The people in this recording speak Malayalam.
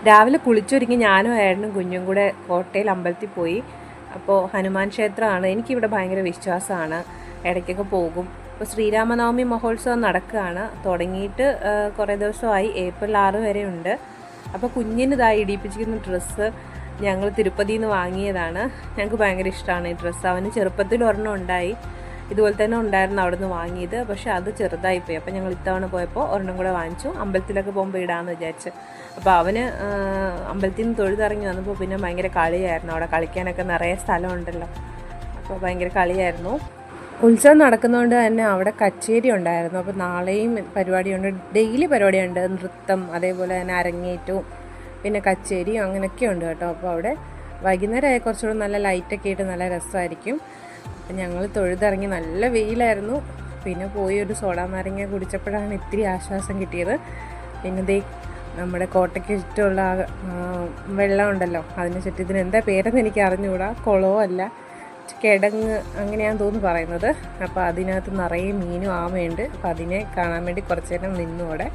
രാവിലെ കുളിച്ചൊരുങ്ങി ഞാനും ഏട്ടനും കുഞ്ഞും കൂടെ കോട്ടയിൽ അമ്പലത്തിൽ പോയി. അപ്പോൾ ഹനുമാൻ ക്ഷേത്രമാണ്, എനിക്കിവിടെ ഭയങ്കര വിശ്വാസമാണ്, ഇടയ്ക്കൊക്കെ പോകും. ഇപ്പോൾ ശ്രീരാമനവമി മഹോത്സവം നടക്കുകയാണ്, തുടങ്ങിയിട്ട് കുറേ ദിവസമായി, ഏപ്രിൽ 6 വരെ ഉണ്ട്. അപ്പോൾ കുഞ്ഞിന് ഇതായി ഇടിപ്പിച്ചിരിക്കുന്ന ഡ്രസ്സ് ഞങ്ങൾ തിരുപ്പതിയിൽ നിന്ന് വാങ്ങിയതാണ്. ഞങ്ങൾക്ക് ഭയങ്കര ഇഷ്ടമാണ് ഈ ഡ്രസ്സ്. അവന് ചെറുപ്പത്തിൽ ഒരെണ്ണം ഉണ്ടായി, ഇതുപോലെ തന്നെ ഉണ്ടായിരുന്നു അവിടെ നിന്ന് വാങ്ങിയത്. പക്ഷേ അത് ചെറുതായിപ്പോയി. അപ്പോൾ ഞങ്ങൾ ഇത്തവണ പോയപ്പോൾ ഒരെണ്ണം കൂടെ വാങ്ങിച്ചു. അമ്പലത്തിലൊക്കെ പോകുമ്പോൾ ഇടാമെന്ന് വിചാരിച്ച്. അപ്പോൾ അവന് അമ്പലത്തിൽ നിന്ന് തൊഴുതിറങ്ങി വന്നപ്പോൾ പിന്നെ ഭയങ്കര കളിയായിരുന്നു. അവിടെ കളിക്കാനൊക്കെ നിറയെ സ്ഥലമുണ്ടല്ലോ, അപ്പോൾ ഭയങ്കര കളിയായിരുന്നു. ഉത്സവം നടക്കുന്നതുകൊണ്ട് തന്നെ അവിടെ കച്ചേരി ഉണ്ടായിരുന്നു. അപ്പോൾ നാളെയും പരിപാടിയുണ്ട്, ഡെയിലി പരിപാടിയുണ്ട്. നൃത്തം, അതേപോലെ തന്നെ അരങ്ങേറ്റവും പിന്നെ കച്ചേരിയും അങ്ങനെയൊക്കെ ഉണ്ട് കേട്ടോ. അപ്പോൾ അവിടെ വൈകുന്നേരമായി കുറച്ചുകൂടെ നല്ല ലൈറ്റൊക്കെ ഇട്ട് നല്ല രസമായിരിക്കും. അപ്പം ഞങ്ങൾ തൊഴുതിറങ്ങി, നല്ല വെയിലായിരുന്നു. പിന്നെ പോയി ഒരു സോഡാ നാരങ്ങ കുടിച്ചപ്പോഴാണ് ഇത്തിരി ആശ്വാസം കിട്ടിയത്. പിന്നെ ദേ നമ്മുടെ കോട്ടയ്ക്ക് ചുറ്റുമുള്ള വെള്ളം ഉണ്ടല്ലോ, അതിന് ചുറ്റും ഇതിന് എന്താ പേരെന്ന് എനിക്ക് അറിഞ്ഞുകൂടാ, കുളമോ അല്ല, കിടങ്ങ് അങ്ങനെയാന്ന് തോന്നുന്നു പറയുന്നത്. അപ്പോൾ അതിനകത്ത് നിറയെ മീനും ആമയുണ്ട്. അപ്പോൾ അതിനെ കാണാൻ വേണ്ടി കുറച്ച് നേരം നിന്നു അവിടെ.